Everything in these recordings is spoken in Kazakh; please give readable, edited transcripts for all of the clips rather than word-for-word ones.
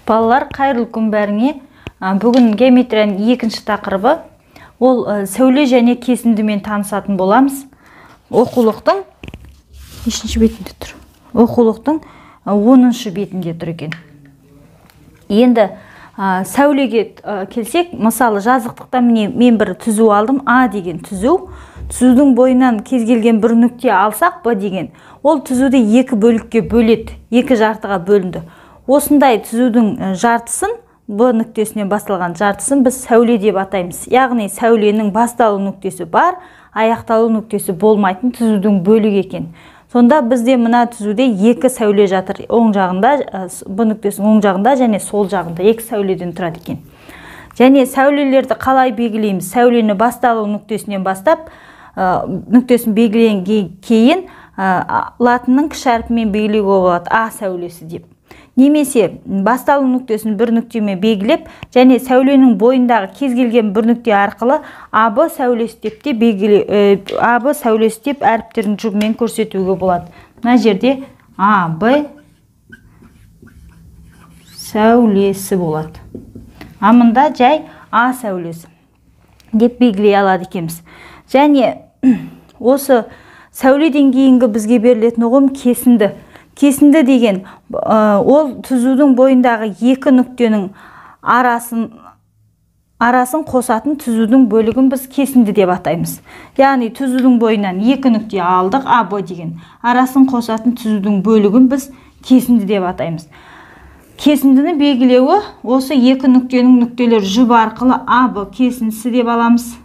Балалар, қайырлы күн бәріңе. Бүгін геометрияның екінші тақырыбы. Ол сәуле және кесіндімен танысатын боламыз. Оқулықтың нешінші бетінде тұр? Оқулықтың 10-шы бетінде тұр екен. Енді сәулеге келсек, мысалы жазықтықта мен бір түзу алдым, А деген түзу. Түзудің бойынан кез келген бір нүкте алсақ, Б деген, ол түзуді екі бөлікке бөледі, екі жартыға бөлінді. Осындай түзудің жартысын, Б нүктесінен басталған жартысын біз сәуле деп атаймыз. Яғни сәуленің басталу нүктесі бар, аяқталу нүктесі болмайтын түзудің бөлігі екен. Сонда бізде мына түзуде екі сәуле жатыр. Оң жағында, Б нүктесінің оң жағында және сол жағында екі сәуледен тұрады екен. Және сәулелерді қалай белгілейміз? Сәулені басталу нүктесінен бастап, нүктесін белгілеген кейін латынның кіші әрпімен белгілеуге болады, А сәулесі деп. Немесе басталу нүктесін бір нүктемен белгілеп, және сәуленің бойындағы кез келген бір нүкте арқылы АБ сәулесі деп те АБ сәулесі деп әріптердің жұбымен көрсетуге болады. Мына жерде АБ сәулесі болады. Мында жай А сәулесі деп белгілей алады екенбіз. Және осы сәуледен кейінгі бізге берілетін ұғым кесінді. Кесінді деген ол түзудің бойындағы екі нүктенің арасын қосатын түзудің бөлігін біз кесінді деп атаймыз. Яғни түзудің бойынан екі нүкте алдық, А, Б деген. Арасын қосатын түзудің бөлігін біз кесінді деп атаймыз. Кесіндіні белгілеуі осы екі нүктенің нүктелер жұбы арқылы А, Б кесіндісі деп аламыз.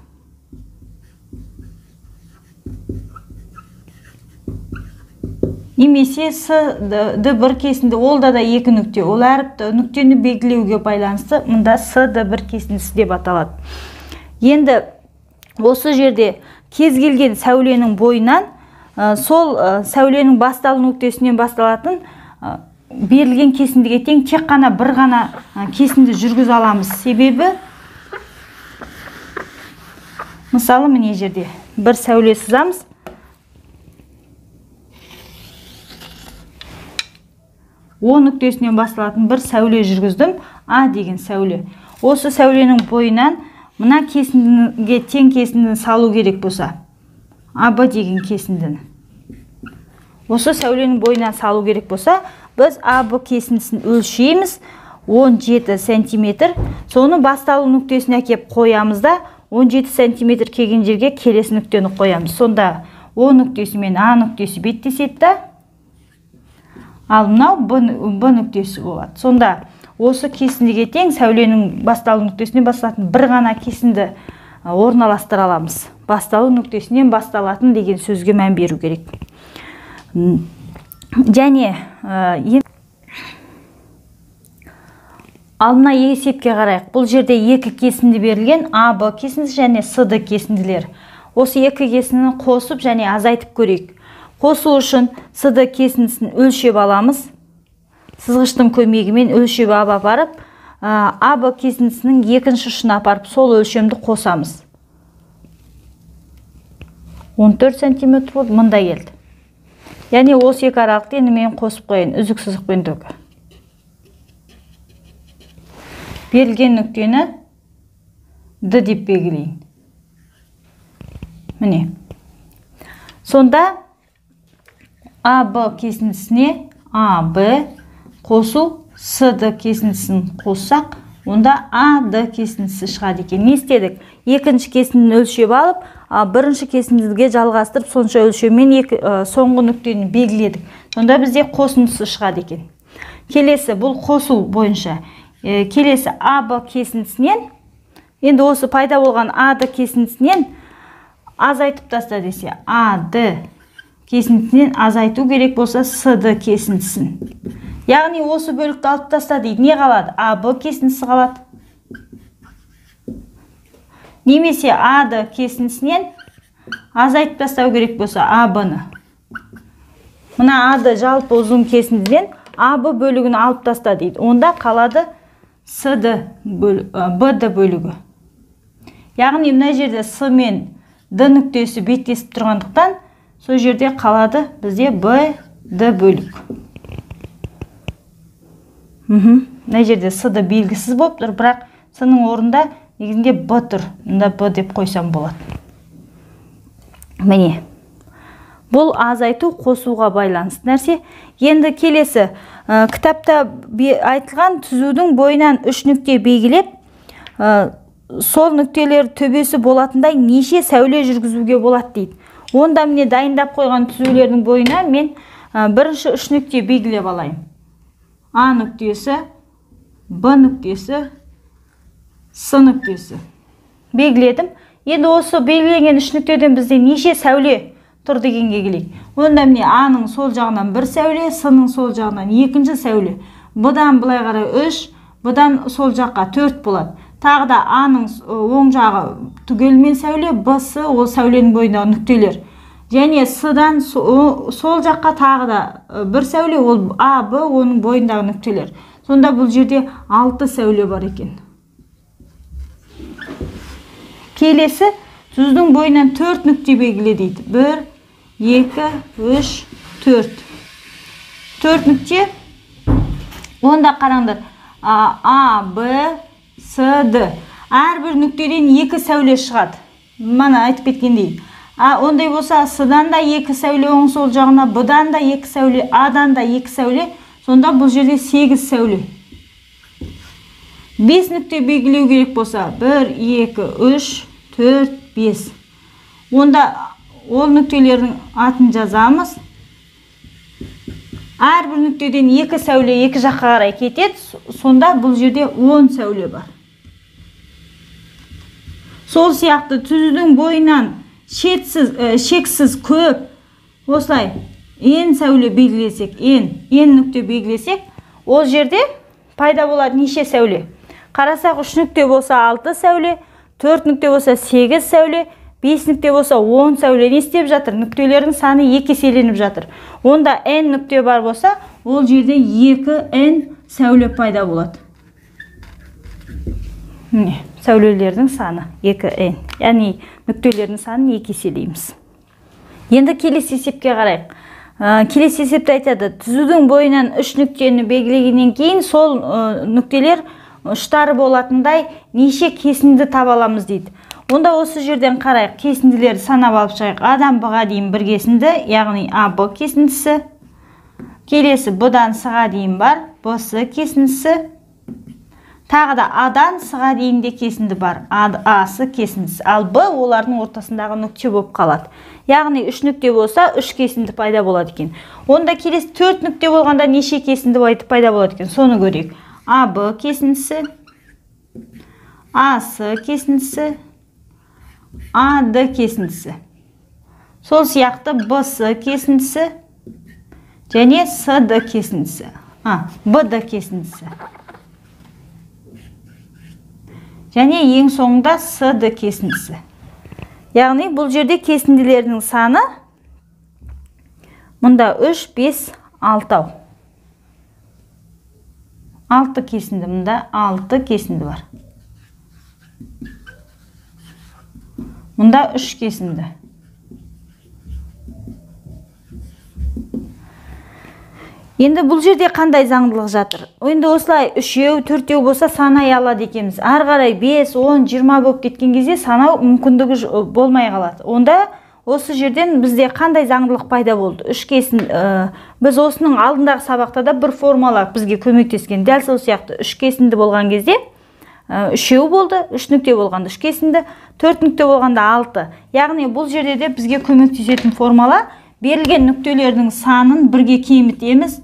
Немесе С, Д бір кесінді, олда да екі нүкте. Ол әріпті нүктені белгілеуге байланысты, мұнда С, Д бір кесіндісі деп аталады. Енді осы жерде кез келген сәуленің бойынан сол сәуленің басталу нүктесінен басталатын берілген кесіндіге тең тек қана бір ғана кесінді жүргізе аламыз. Себебі мысалы міне жерде бір сәуле сызамыз. О нүктесінен басталатын бір сәуле жүргіздім, А деген сәуле. Осы сәуленің бойынан мына кесіндіге тең кесіндіні салу керек болса, АБ деген кесіндіні. Осы сәуленің бойынан салу керек болса, біз АБ кесіндісін өлшейміз 17 сантиметр. Соны басталу нүктесіне әкеп қоямыз да, 17 сантиметр келген жерге келесі нүктені қоямыз. Сонда О нүктесі мен А нүктесі беттеседі. Ал мынау Б нүктесі болады. Сонда осы кесіндіге тең сәуленің басталу нүктесінен басталатын бір ғана кесінді орналастыра аламыз. Басталу нүктесінен басталатын деген сөзге мән беру керек. Және алдына есепке қарайық. Бұл жерде екі кесінді берілген, А, Б кесіндісі және С, Д кесінділер. Осы екі кесіндіні қосып және азайтып көрейік. Қосу үшін С, Д кесіндісін өлшеп аламыз. Сызғыштың көмегімен өлшеп апарып, А, Б кесіндісінің екінші ұшына апарып сол өлшемді қосамыз. 14 сантиметр болды, мұнда келді. Яғни осы екі аралықты енді мен қосып қойын, үзік сызықпен төгі. Берілген нүктені Д деп белгілейін. Міне. Сонда А, Б кесіндісіне А, Б қосу, С, Д кесіндісін қоссақ, онда А, Д кесіндісі шығады екен. Не істедік? Екінші кесіндіні өлшеп алып, бірінші кесіндіге жалғастырып, сонша өлшеумен соңғы нүктені белгіледік. Сонда бізде қосындысы шығады екен. Келесі, бұл қосу бойынша. Келесі А, Б кесіндісінен, енді осы пайда болған А, Д кесіндісінен азайтып таста десе, А, Д кесіндісінен азайту керек болса С, Д кесіндісін. Яғни осы бөлікті алып таста дейді. Не қалады? А, Б кесіндісі қалады. Немесе А, Д кесіндісінен азайтып тастау керек болса А, Б-ні. Мына А, Д жалпы ұзын кесіндіден А, Б бөлігін алып таста дейді. Онда қалады С, Д, Б, Д бөлігі. Яғни мына жерде С мен Д нүктесі беттесіп тұрғандықтан, сол жерде қалады бізде Б, Д бөлік. Мына жерде с-ды белгісіз болып тұр, бірақ с-ның орнында негізінде б тұр. Мұнда б деп қойсам болады. Міне. Бұл азайту қосуға байланысты нәрсе. Енді келесі кітапта айтылған түзудің бойынан 3 нүкте белгілеп, сол нүктелер төбесі болатындай неше сәуле жүргізуге болады дейді. Онда міне дайындап қойған түзулердің бойынан мен бірінші 3 нүкте белгілеп алайын. А нүктесі, Б нүктесі, С нүктесі. Белгіледім. Енді осы белгіленген 3 нүктеден бізде неше сәуле тұр дегенге келейік. Онда міне А-ның сол жағынан 1 сәуле, С-ның сол жағынан 2 сәуле. Бұдан былай қарай 3, бұдан сол жаққа 4 болады. Тағы да А-ның оң жағы түгелмен сәуле, Б-сы ол сәуленің бойындағы нүктелер. Және С-дан сол жаққа тағы да 1 сәуле, ол А, Б оның бойындағы нүктелер. Сонда бұл жерде 6 сәуле бар екен. Келесі түзудің бойынан 4 нүкте белгіле дейді. 1, 2, 3, 4. 4 нүкте. Онда қараңдар. А, Б, С, Д. Әрбір нүктеден 2 сәуле шығады. Мана айтып кеткендей. Ондай болса, С-дан да 2 сәуле оң сол жағына, Б-дан да 2 сәуле, А-дан да 2 сәуле. Сонда бұл жерде 8 сәуле. 5 нүкте белгілеу керек болса, 1, 2, 3, 4, 5. Онда ол нүктелердің атын жазамыз. Әрбір нүктеден 2 сәуле 2 жаққа қарай кетеді. Сонда бұл жерде 10 сәуле бар. Сол сияқты түзудің бойынан шексіз көп осылай n сәуле белгілесек, n нүкте белгілесек, ол жерде пайда болады неше сәуле? Қарасақ 3 нүкте болса 6 сәуле, 4 нүкте болса 8 сәуле, 5 нүкте болса 10 сәуле. Не істеп жатыр? Нүктелердің саны 2 еселеніп жатыр. Онда n нүкте бар болса, ол жерде 2n сәуле пайда болады. Міне, сәулелердің саны 2n. Яғни нүктелердің санын 2 еселейміз. Енді келесі есепке қарайық. Келесі есепті айтады. Түзудің бойынан 3 нүктені белгілегеннен кейін сол нүктелер ұштары болатындай неше кесінді таба аламыз дейді. Онда осы жерден қарайық, кесінділерді санап алып шығайық. А-дан Б-ға дейін бір кесінді, яғни А-Б кесіндісі. Келесі Б-дан С-ға дейін бар, Б-С кесіндісі. Тағы да А-дан С-ға дейін де кесінді бар, А-С кесіндісі. Ал Б олардың ортасындағы нүкте болып қалады. Яғни 3 нүкте болса, 3 кесінді пайда болады екен. Онда келесі 4 нүкте болғанда неше кесінді пайда болады екен? Соны көрейік. А-Б кесіндісі, А-С кесіндісі, А-Д кесіндісі. Сол сияқты Б-С кесіндісі және С-Д кесіндісі. Б-Д кесіндісі. Және ең соңында С-Д кесіндісі. Яғни бұл жерде кесінділердің саны мұнда 3, 5, 6. 6 кесінді, мұнда 6 кесінді бар. Мұнда 3 кесінді. Енді бұл жерде қандай заңдылық жатыр? Енді осылай 3-еу, 4-еу болса санай алады екенбіз. Ары қарай 5, 10, 20 болып кеткен кезде санау мүмкіндігі болмай қалады. Онда осы жерден бізде қандай заңдылық пайда болды? 3 кесін, біз осының алдындағы сабақта да бір формула бізге көмектескен. Дәл сол сияқты 3 кесінді болған кезде 3-еу болды, 3 нүкте болғанда 3 кесінді, 4 нүкте болғанда 6. Яғни бұл жерде де бізге көмектесетін формула берілген нүктелердің санын бірге кемітеміз,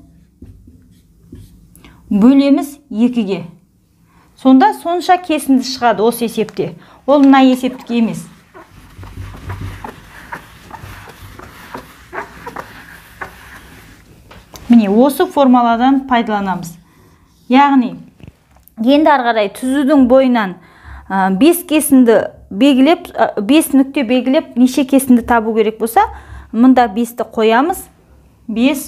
бөлеміз 2-ге. Сонда сонша кесінді шығады осы есепте. Ол мына есептік емес. Міне осы формуладан пайдаланамыз. Яғни, енді ары қарай түзудің бойынан 5 кесінді белгілеп, 5 нүкте белгілеп, неше кесінді табу керек болса, мұнда 5-ті қоямыз. 5,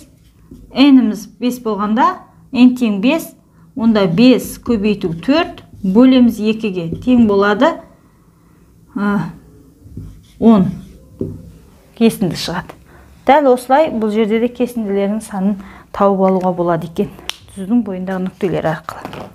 n-іміз 5 болғанда, n тең 5, онда 5 көбейту 4, бөлеміз 2-ге тең болады 10 кесінді шығады. Дәл осылай бұл жерде де кесінділердің санын тауып алуға болады екен. түзудің бойындағы нүктелер арқылы.